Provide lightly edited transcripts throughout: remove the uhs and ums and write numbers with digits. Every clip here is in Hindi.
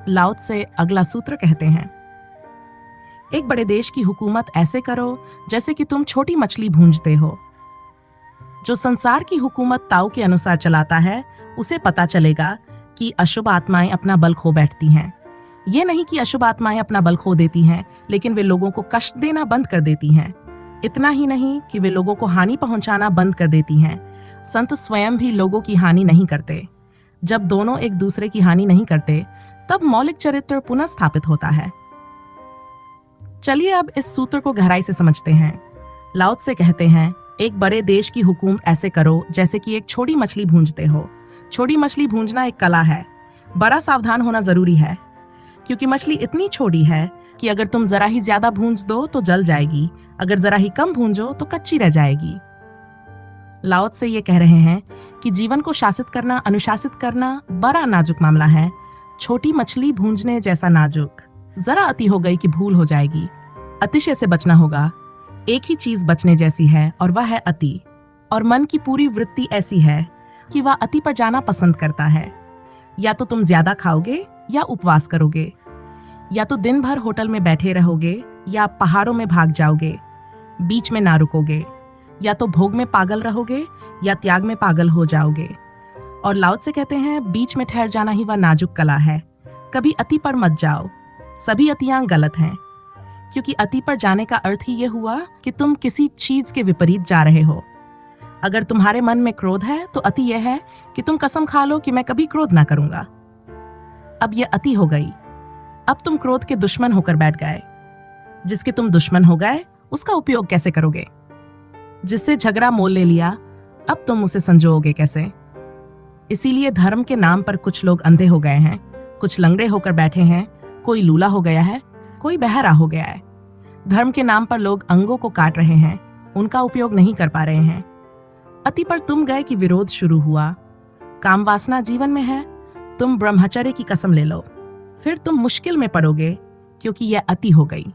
लाओ त्से अगला सूत्र कहते हैं, एक बड़े देश की हुकूमत ऐसे करो जैसे कि तुम छोटी मछली भूंजते हो। जो संसार की हुकूमत ताओ के अनुसार चलाता है, उसे पता चलेगा कि अशुभ आत्माएं अपना बल खो बैठती हैं। ये नहीं कि अशुभ आत्माएं अपना बल खो देती हैं, लेकिन वे लोगों को कष्ट देना बंद कर देती हैं। इतना ही नहीं कि वे लोगों को हानि पहुंचाना बंद कर देती हैं, संत स्वयं भी लोगों की हानि नहीं करते। जब दोनों एक दूसरे की हानि नहीं करते, तब मौलिक चरित्र पुनः स्थापित होता है। चलिए अब इस सूत्र को गहराई से समझते हैं। लाओ त्से कहते हैं, एक बड़े देश की हुकूमत ऐसे करो जैसे कि एक छोटी मछली भूंजते हो। छोटी मछली भूंजना एक कला है। बड़ा सावधान होना जरूरी है, क्योंकि मछली इतनी छोटी है कि अगर तुम जरा ही ज्यादा भूंज दो तो जल जाएगी, अगर जरा ही कम भूंजो तो कच्ची रह जाएगी। लाओ त्से ये कह रहे हैं कि जीवन को शासित करना, अनुशासित करना बड़ा नाजुक मामला है। छोटी मछली भूंजने जैसा नाजुक। जरा अति हो गई कि भूल हो जाएगी। अतिशय से बचना होगा। एक ही चीज बचने जैसी है और वह है अति। और मन की पूरी वृत्ति ऐसी है कि वह अति पर जाना पसंद करता है। या तो तुम ज्यादा खाओगे या उपवास करोगे, या तो दिन भर होटल में बैठे रहोगे या पहाड़ों में भाग जाओगे, बीच में ना रुकोगे। या तो भोग में पागल रहोगे या त्याग में पागल हो जाओगे। और लाओ त्से कहते हैं, बीच में ठहर जाना ही वह नाजुक कला है। कभी अति पर मत जाओ। सभी अतियां गलत हैं, क्योंकि अति पर जाने का अर्थ ही यह हुआ कि तुम किसी चीज के विपरीत जा रहे हो। अगर तुम्हारे मन में क्रोध है तो अति यह है कि तुम कसम खा लो कि मैं कभी क्रोध ना करूंगा। अब यह अति हो गई। अब तुम क्रोध के दुश्मन होकर बैठ गए। जिसके तुम दुश्मन हो गए, उसका उपयोग कैसे करोगे? जिससे झगड़ा मोल ले लिया, अब तुम उसे संजोओगे कैसे? इसीलिए धर्म के नाम पर कुछ लोग अंधे हो गए हैं, कुछ लंगड़े होकर बैठे हैं, कोई लूला हो गया है, कोई बहरा हो गया है। धर्म के नाम पर लोग अंगों को काट रहे हैं, उनका उपयोग नहीं कर पा रहे हैं। अति पर तुम गए कि विरोध शुरू हुआ। काम वासना जीवन में है, तुम ब्रह्मचर्य की कसम ले लो, फिर तुम मुश्किल में पड़ोगे, क्योंकि यह अति हो गई।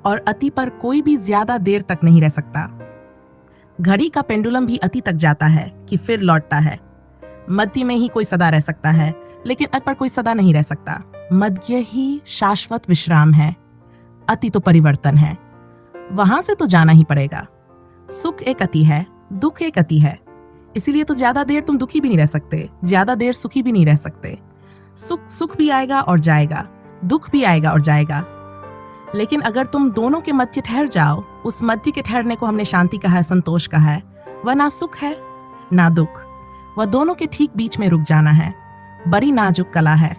और अति पर कोई भी ज्यादा देर तक नहीं रह सकता। घड़ी का पेंडुलम भी अति तक जाता है कि फिर लौटता है। मध्य में ही कोई सदा रह सकता है, लेकिन अति पर कोई सदा नहीं रह सकता। मध्य ही शाश्वत विश्राम है। अति तो परिवर्तन है, वहां से तो जाना ही पड़ेगा। सुख एक अति है, दुख एक अति है। इसीलिए तो ज्यादा देर तुम दुखी भी नहीं रह सकते, ज्यादा देर सुखी भी नहीं रह सकते। सुख भी आएगा और जाएगा, दुख भी आएगा और जाएगा। लेकिन अगर तुम दोनों के मध्य ठहर जाओ, उस मध्य के ठहरने को हमने शांति कहा है, संतोष कहा है। वह ना सुख है ना दुख, वह दोनों के ठीक बीच में रुक जाना है। बड़ी नाजुक कला है।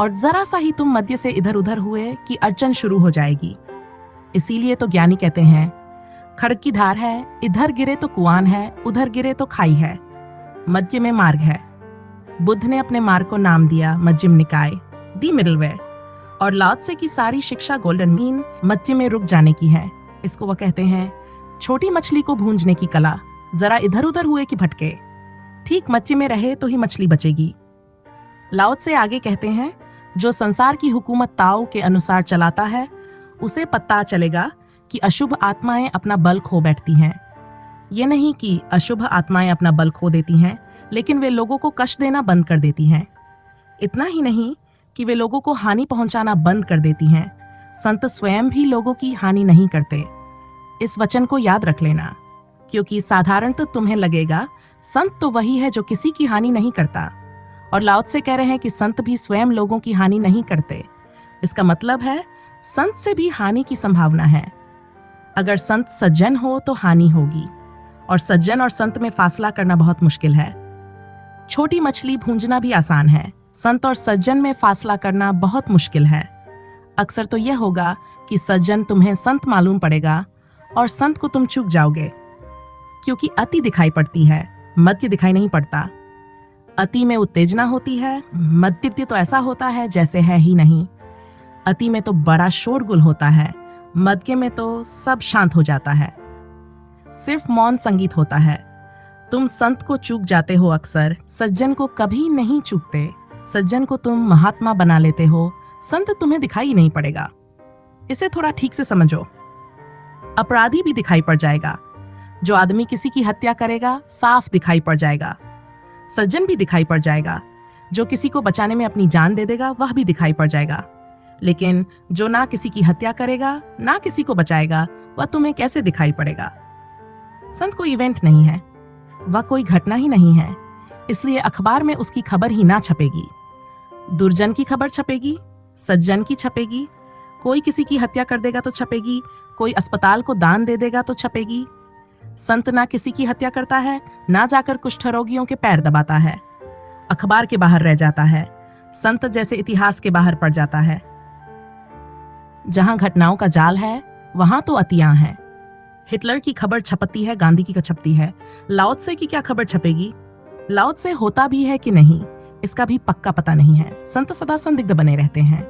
और जरा सा ही तुम मध्य से इधर उधर हुए कि अड़चन शुरू हो जाएगी। इसीलिए तो ज्ञानी कहते हैं, खड़ग की धार है, इधर गिरे तो कुआन है, उधर गिरे तो खाई है, मध्य में मार्ग है। बुद्ध ने अपने मार्ग को नाम दिया मध्यम निकाय, दी मिडिल वे। और लाओ त्से की सारी शिक्षा गोल्डन मीन, मध्य में रुक जाने की है। इसको वह कहते हैं छोटी मछली को भूंजने की कला। जरा इधर उधर हुए कि भटके, ठीक मध्य में रहे तो ही मछली बचेगी। लाओ त्से आगे कहते हैं, जो संसार की हुकूमत ताओ के अनुसार चलाता है, उसे पता चलेगा कि अशुभ आत्माएं अपना बल खो बैठती हैं। ये नहीं कि अशुभ आत्माएं अपना बल खो देती हैं, लेकिन वे लोगों को कष्ट देना बंद कर देती हैं। इतना ही नहीं कि वे लोगों को हानि पहुंचाना बंद कर देती हैं, संत स्वयं भी लोगों की हानि नहीं करते। इस वचन को याद रख लेना, क्योंकि साधारणतः तुम्हें लगेगा संत तो वही है जो किसी की हानि नहीं करता। और लाओ त्से कह रहे हैं कि संत भी स्वयं लोगों की हानि नहीं करते। इसका मतलब है संत से भी हानि की संभावना है। अगर संत सज्जन हो तो हानि होगी, और सज्जन और संत में फासला करना बहुत मुश्किल है। छोटी मछली भूंजना भी आसान है, संत और सज्जन में फासला करना बहुत मुश्किल है। अक्सर तो यह होगा कि सज्जन तुम्हें संत मालूम पड़ेगा और संत को तुम चूक जाओगे, क्योंकि अति दिखाई पड़ती है, मध्य दिखाई नहीं पड़ता। अति में उत्तेजना होती है, मध्य तो ऐसा होता है जैसे है ही नहीं। अति में तो बड़ा शोरगुल होता है, मध्य में तो सब शांत हो जाता है, सिर्फ मौन संगीत होता है। तुम संत को चूक जाते हो अक्सर, सज्जन को कभी नहीं चूकते। सज्जन को तुम महात्मा बना लेते हो, संत तुम्हें दिखाई नहीं पड़ेगा। इसे थोड़ा ठीक से समझो। अपराधी भी दिखाई पड़ जाएगा, जो आदमी किसी की हत्या करेगा साफ दिखाई पड़ जाएगा। सज्जन भी दिखाई पड़ जाएगा, जो किसी को बचाने में अपनी जान दे देगा वह भी दिखाई पड़ जाएगा, लेकिन जो ना किसी की हत्या करेगा ना किसी को बचाएगा वह तुम्हें कैसे दिखाई पड़ेगा। संत कोई इवेंट नहीं है, वह कोई घटना ही नहीं है, इसलिए अखबार में उसकी खबर ही ना छपेगी। दुर्जन की खबर छपेगी, सज्जन की छपेगी, कोई किसी की हत्या कर देगा तो छपेगी, कोई अस्पताल को दान दे देगा तो छपेगी। संत ना किसी की हत्या करता है, ना जाकर कुष्ठ रोगियों के पैर दबाता है, अखबार के बाहर रह जाता है, संत जैसे इतिहास के बाहर पड़ जाता है। जहां घटनाओं का जाल है वहां तो अतियां हैं। हिटलर की खबर छपती है, गांधी की छपती है, लाओ त्से की क्या खबर छपेगी? लाओ त्से होता भी है कि नहीं इसका भी पक्का पता नहीं है। संत सदा संदिग्ध बने रहते हैं।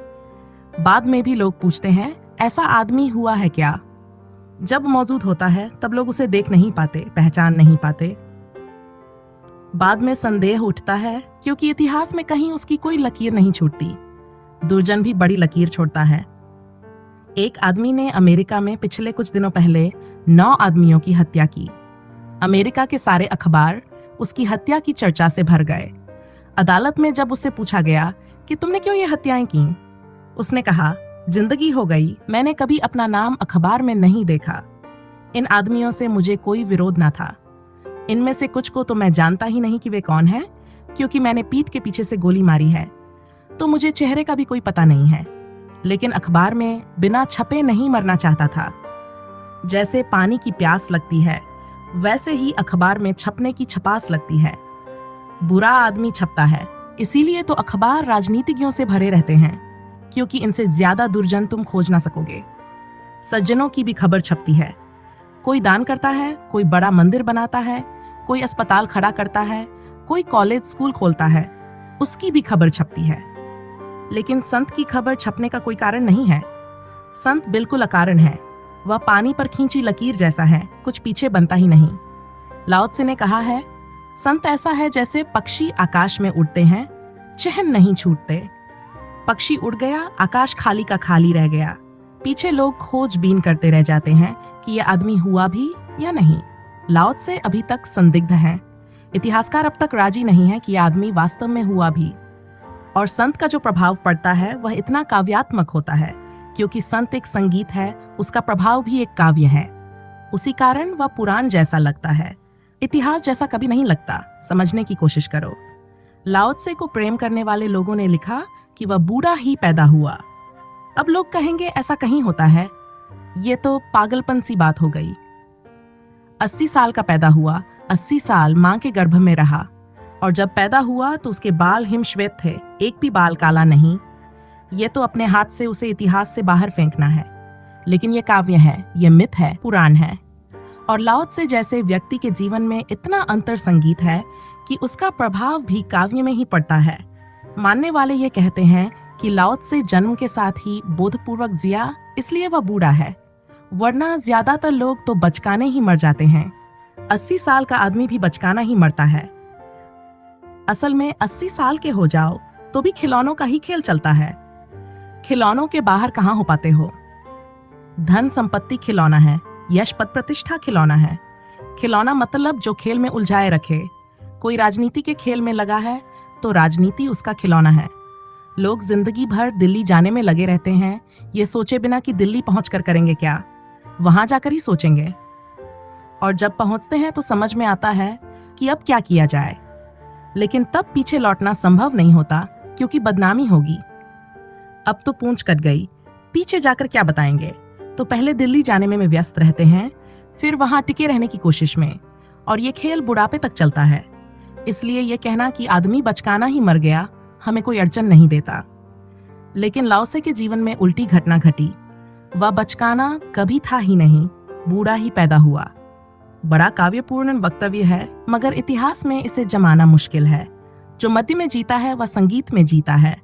बाद में भी लोग पूछते हैं ऐसा आदमी हुआ है क्या? जब मौजूद होता है तब लोग उसे देख नहीं पाते, पहचान नहीं पाते। बाद में संदेह उठता है क्योंकि इतिहास में कहीं उसकी कोई लकीर नहीं छूटती। दुर्जन भी बड़ी लकीर छोड़ता है। एक आदमी ने अमेरिका में पिछले कुछ दिनों पहले 9 आदमियों की हत्या की। अमेरिका के सारे अखबार उसकी हत्या की चर्चा से भर गए। अदालत में जब उससे पूछा गया कि तुमने क्यों ये हत्याएं की, उसने कहा जिंदगी हो गई, मैंने कभी अपना नाम अखबार में नहीं देखा। इन आदमियों से मुझे कोई विरोध ना था। इनमें से कुछ को तो मैं जानता ही नहीं कि वे कौन हैं, क्योंकि मैंने पीठ के पीछे से गोली मारी है, तो मुझे चेहरे का भी कोई पता नहीं है। लेकिन अखबार में बिना छपे नहीं मरना चाहता था। जैसे पानी की प्यास लगती है वैसे ही अखबार में छपने की छपास लगती है। बुरा आदमी छपता है, इसीलिए तो अखबार राजनीतिज्ञों से भरे रहते हैं, क्योंकि इनसे ज्यादा दुर्जन तुम खोज ना सकोगे। सज्जनों की भी खबर छपती है। कोई दान करता है, कोई बड़ा मंदिर बनाता है, कोई अस्पताल खड़ा करता है, कोई कॉलेज स्कूल खोलता है, उसकी भी खबर छपती है। लेकिन संत की खबर छपने का कोई कारण नहीं है। संत बिल्कुल अकारण है, वह पानी पर खींची लकीर जैसा है, कुछ पीछे बनता ही नहीं। लाओ त्से ने कहा है संत ऐसा है जैसे पक्षी आकाश में उड़ते हैं, चहन नहीं छूटते। पक्षी उड़ गया, आकाश खाली का खाली रह गया, पीछे लोग खोजबीन करते रह जाते हैं कि यह आदमी हुआ भी या नहीं। लाओ त्से अभी तक संदिग्ध हैं। इतिहासकार अब तक राजी नहीं है कि यह आदमी वास्तव में हुआ भी। और संत का जो प्रभाव पड़ता है वह इतना काव्यात्मक होता है, क्योंकि संत एक संगीत है, उसका प्रभाव भी एक काव्य है। उसी कारण वह पुराण जैसा लगता है, इतिहास जैसा कभी नहीं लगता। समझने की कोशिश करो। लाओ त्से को प्रेम करने वाले लोगों ने लिखा कि वह बूढ़ा ही पैदा हुआ। अब लोग कहेंगे ऐसा कहीं होता है, ये तो पागलपन सी बात हो गई। 80 साल का पैदा हुआ, 80 साल मां के गर्भ में रहा, और जब पैदा हुआ तो उसके बाल हिमश्वेत थे, एक भी बाल काला नहीं। ये तो अपने हाथ से उसे इतिहास से बाहर फेंकना है। लेकिन ये काव्य है, ये मिथ है, पुराण है। और लाओ त्से जैसे व्यक्ति के जीवन में इतना अंतर संगीत है कि उसका प्रभाव भी काव्य में ही पड़ता है। मानने वाले ये कहते हैं कि लाओ त्से जन्म के साथ ही बोधपूर्वक जिया, इसलिए वह बूढ़ा है, वरना ज्यादातर लोग तो बचकाने ही मर जाते हैं। 80 साल का आदमी भी बचकाना ही मरता है। असल में 80 साल के हो जाओ तो भी खिलौनों का ही खेल चलता है। खिलौनों के बाहर कहाँ हो पाते हो। धन संपत्ति खिलौना है, यश पद प्रतिष्ठा खिलौना है। खिलौना मतलब जो खेल में उलझाए रखे। कोई राजनीति के खेल में लगा है तो राजनीति उसका खिलौना है। लोग जिंदगी भर दिल्ली जाने में लगे रहते हैं, ये सोचे बिना कि दिल्ली पहुंचकर करेंगे क्या, वहां जाकर ही सोचेंगे। और जब पहुंचते हैं तो समझ में आता है कि अब क्या किया जाए, लेकिन तब पीछे लौटना संभव नहीं होता क्योंकि बदनामी होगी। अब तो पूंछ कट गई, पीछे जाकर क्या बताएंगे। तो पहले दिल्ली जाने में व्यस्त रहते हैं, फिर वहां टिके रहने की कोशिश में, और ये खेल बुढ़ापे तक चलता है। इसलिए ये कहना कि आदमी बचकाना ही मर गया हमें कोई अड़चन नहीं देता। लेकिन लाओ त्से के जीवन में उल्टी घटना घटी। वह बचकाना कभी था ही नहीं, बूढ़ा ही पैदा हुआ। बड़ा काव्यपूर्ण वक्तव्य है, मगर इतिहास में इसे जमाना मुश्किल है। जो मध्य में जीता है वह संगीत में जीता है।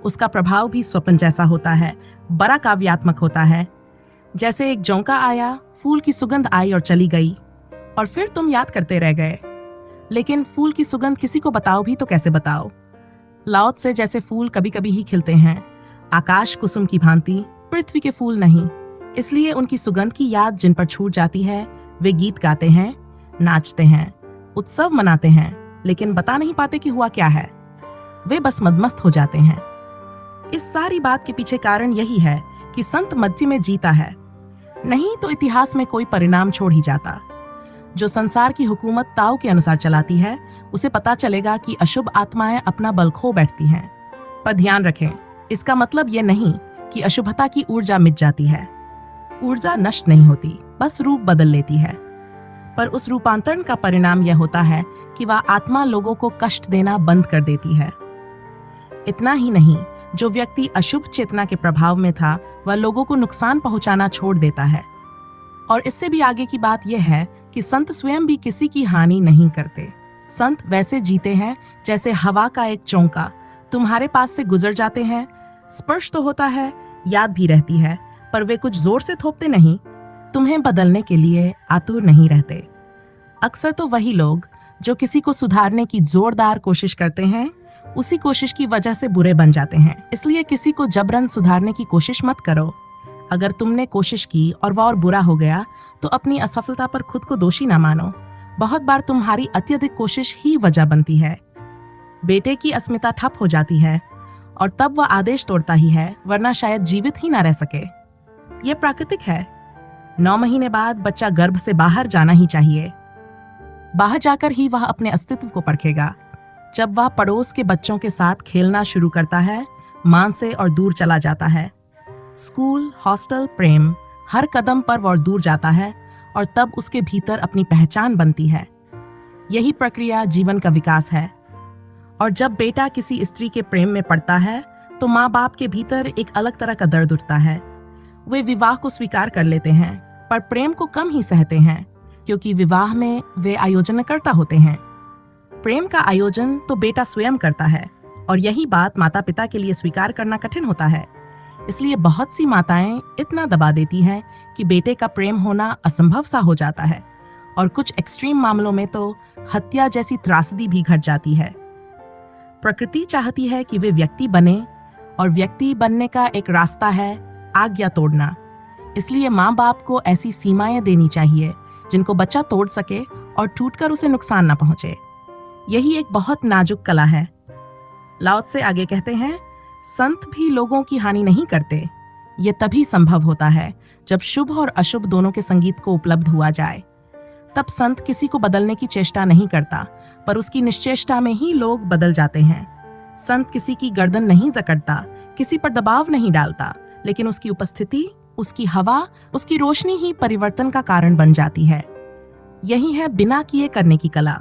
उसका प्रभाव भी स्वप्न जैसा होता है, बड़ा काव्यात्मक होता है। जैसे एक झोंका आया, फूल की सुगंध आई और चली गई, और फिर तुम याद करते रह गए। लेकिन फूल की सुगंध किसी को बताओ भी तो कैसे बताओ। लाओ त्से जैसे फूल कभी कभी ही खिलते हैं, आकाश कुसुम की भांति, पृथ्वी के फूल नहीं। इसलिए उनकी सुगंध की याद जिन पर छूट जाती है वे गीत गाते हैं, नाचते हैं, उत्सव मनाते हैं, लेकिन बता नहीं पाते कि हुआ क्या है। वे बस मदमस्त हो जाते हैं। इस सारी बात के पीछे कारण यही है कि संत मध्य में जीता है, नहीं तो इतिहास में कोई परिणाम छोड़ ही जाता। जो संसार की हुकूमत ताओ के अनुसार चलाती है, उसे पता चलेगा कि अशुभ आत्माएं अपना बल खो बैठती हैं। पर ध्यान रखें, इसका मतलब यह नहीं कि अशुभता की ऊर्जा मिट जाती है। ऊर्जा नष्ट नहीं होती, बस रूप बदल लेती है। पर उस रूपांतरण का परिणाम यह होता है कि वह आत्मा लोगों को कष्ट देना बंद कर देती है। इतना ही नहीं, जो व्यक्ति अशुभ चेतना के प्रभाव में था, वह लोगों को नुकसान पहुंचाना छोड़ देता है। और इससे भी आगे की बात यह है कि संत स्वयं भी किसी की हानि नहीं करते। संत वैसे जीते हैं जैसे हवा का एक चौंका तुम्हारे पास से गुजर जाते हैं। स्पर्श तो होता है, याद भी रहती है, पर वे कुछ जोर से थोपते नहीं, तुम्हें बदलने के लिए आतुर नहीं रहते। अक्सर तो वही लोग जो किसी को सुधारने की जोरदार कोशिश करते हैं, उसी कोशिश की वजह से बुरे बन जाते हैं। इसलिए किसी को जबरन सुधारने की कोशिश मत करो। अगर तुमने कोशिश की और वह और बुरा हो गया, तो अपनी असफलता पर खुद को दोषी ना मानो। बहुत बार तुम्हारी अत्यधिक कोशिश ही वजह बनती है। बेटे की अस्मिता ठप हो जाती है और तब वह आदेश तोड़ता ही है, वरना शायद जीवित ही ना रह सके। यह प्राकृतिक है। 9 महीने बाद बच्चा गर्भ से बाहर जाना ही चाहिए। बाहर जाकर ही वह अपने अस्तित्व को परखेगा। जब वह पड़ोस के बच्चों के साथ खेलना शुरू करता है, मां से और दूर चला जाता है। स्कूल, हॉस्टल, प्रेम, हर कदम पर वह दूर जाता है और तब उसके भीतर अपनी पहचान बनती है। यही प्रक्रिया जीवन का विकास है। और जब बेटा किसी स्त्री के प्रेम में पड़ता है, तो माँ बाप के भीतर एक अलग तरह का दर्द उठता है। वे विवाह को स्वीकार कर लेते हैं, पर प्रेम को कम ही सहते हैं, क्योंकि विवाह में वे आयोजनकर्ता होते हैं। प्रेम का आयोजन तो बेटा स्वयं करता है, और यही बात माता पिता के लिए स्वीकार करना कठिन होता है। इसलिए बहुत सी माताएं इतना दबा देती हैं कि बेटे का प्रेम होना असंभव सा हो जाता है, और कुछ एक्सट्रीम मामलों में तो हत्या जैसी त्रासदी भी घट जाती है। प्रकृति चाहती है कि वे व्यक्ति बने, और व्यक्ति बनने का एक रास्ता है आज्ञा तोड़ना। इसलिए माँ बाप को ऐसी सीमाएं देनी चाहिए जिनको बच्चा तोड़ सके और टूटकर उसे नुकसान न पहुंचे। यही एक बहुत नाजुक कला है। लाओ त्से आगे कहते हैं, संत भी लोगों की हानि नहीं करते। ये तभी संभव होता है जब शुभ और अशुभ दोनों के संगीत को उपलब्ध हुआ जाए। तब संत किसी को बदलने की चेष्टा नहीं करता, पर उसकी निश्चेष्टा में ही लोग बदल जाते हैं। संत किसी की गर्दन नहीं जकड़ता, किसी पर दबाव नहीं डालता, लेकिन उसकी उपस्थिति, उसकी हवा, उसकी रोशनी ही परिवर्तन का कारण बन जाती है। यही है बिना किए करने की कला।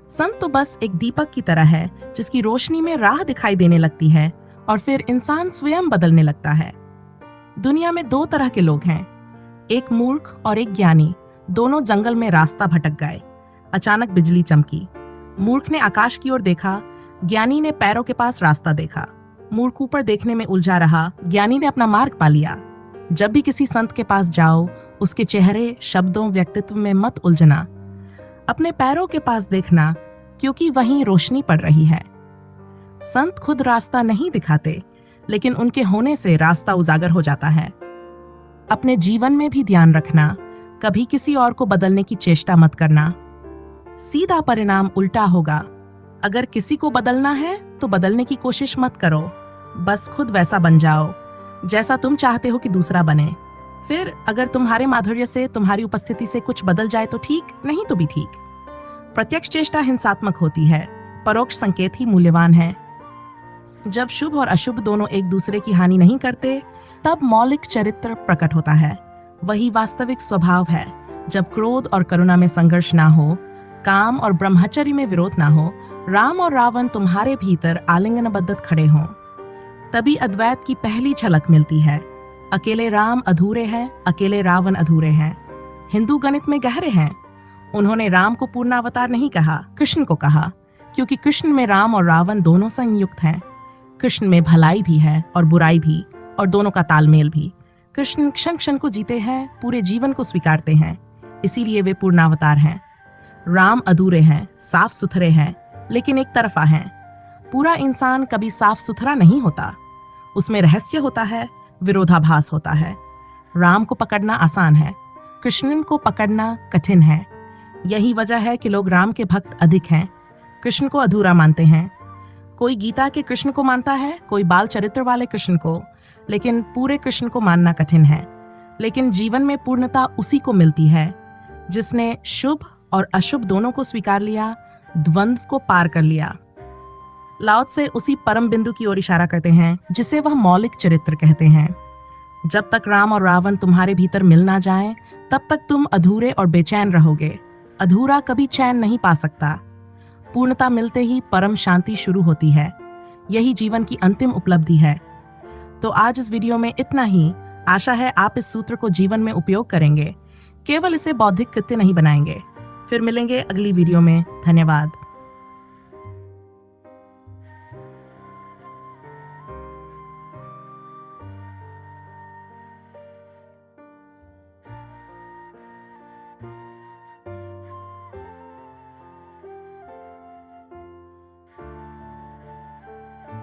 संत तो बस एक दीपक की तरह है जिसकी रोशनी में राह दिखाई देने लगती है और फिर इंसान स्वयं बदलने लगता है। दुनिया में 2 तरह के लोग हैं, एक मूर्ख और एक ज्ञानी। दोनों जंगल में रास्ता भटक गए। अचानक बिजली चमकी। मूर्ख ने आकाश की ओर देखा, ज्ञानी ने पैरों के पास रास्ता देखा। मूर्ख ऊपर देखने में उलझा रहा, ज्ञानी ने अपना मार्ग पा लिया। जब भी किसी संत के पास जाओ, उसके चेहरे, शब्दों, व्यक्तित्व में मत उलझना। अपने पैरों के पास देखना, क्योंकि वहीं रोशनी पड़ रही है। संत खुद रास्ता नहीं दिखाते, लेकिन उनके होने से रास्ता उजागर हो जाता है। अपने जीवन में भी ध्यान रखना, कभी किसी और को बदलने की चेष्टा मत करना। सीधा परिणाम उल्टा होगा। अगर किसी को बदलना है तो बदलने की कोशिश मत करो, बस खुद वैसा बन जाओ जैसा तुम चाहते हो कि दूसरा बने। फिर अगर तुम्हारे माधुर्य से, तुम्हारी उपस्थिति से कुछ बदल जाए तो ठीक, नहीं तो भी ठीक। प्रत्यक्ष चेष्टा हिंसात्मक होती है, परोक्ष संकेत ही मूल्यवान है। जब शुभ और अशुभ दोनों एक दूसरे की हानि नहीं करते, तब मौलिक चरित्र प्रकट होता है। वही वास्तविक स्वभाव है। जब क्रोध और करुणा में संघर्ष ना हो, काम और ब्रह्मचर्य में विरोध ना हो, राम और रावण तुम्हारे भीतर आलिंगनबद्ध खड़े हों, तभी अद्वैत की पहली झलक मिलती है। अकेले राम अधूरे हैं, अकेले रावण अधूरे हैं। हिंदू गणित में गहरे हैं। उन्होंने राम को पूर्णावतार नहीं कहा, कृष्ण को कहा, क्योंकि कृष्ण में राम और रावण दोनों संयुक्त हैं। कृष्ण में भलाई भी है और बुराई भी, और दोनों का तालमेल भी। कृष्ण क्षण क्षण को जीते हैं, पूरे जीवन को स्वीकारते हैं, इसीलिए वे पूर्णावतार हैं। राम अधूरे हैं, साफ सुथरे हैं, लेकिन एक तरफा हैं। पूरा इंसान कभी साफ सुथरा नहीं होता, उसमें रहस्य होता है, विरोधाभास होता है। राम को पकड़ना आसान है, कृष्ण को पकड़ना कठिन है। यही वजह है कि लोग राम के भक्त अधिक हैं, कृष्ण को अधूरा मानते हैं। कोई गीता के कृष्ण को मानता है, कोई बाल चरित्र वाले कृष्ण को, लेकिन पूरे कृष्ण को मानना कठिन है। लेकिन जीवन में पूर्णता उसी को मिलती है जिसने शुभ और अशुभ दोनों को स्वीकार लिया, द्वंद्व को पार कर लिया। लाओ त्से उसी परम बिंदु की ओर इशारा करते हैं जिसे वह मौलिक चरित्र कहते हैं। जब तक राम और रावण तुम्हारे भीतर मिल ना जाए, तब तक तुम अधूरे और बेचैन रहोगे। अधूरा कभी चैन नहीं पा सकता। पूर्णता मिलते ही परम शांति शुरू होती है। यही जीवन की अंतिम उपलब्धि है। तो आज इस वीडियो में इतना ही। आशा है आप इस सूत्र को जीवन में उपयोग करेंगे, केवल इसे बौद्धिक कृत्य नहीं बनाएंगे। फिर मिलेंगे अगली वीडियो में। धन्यवाद।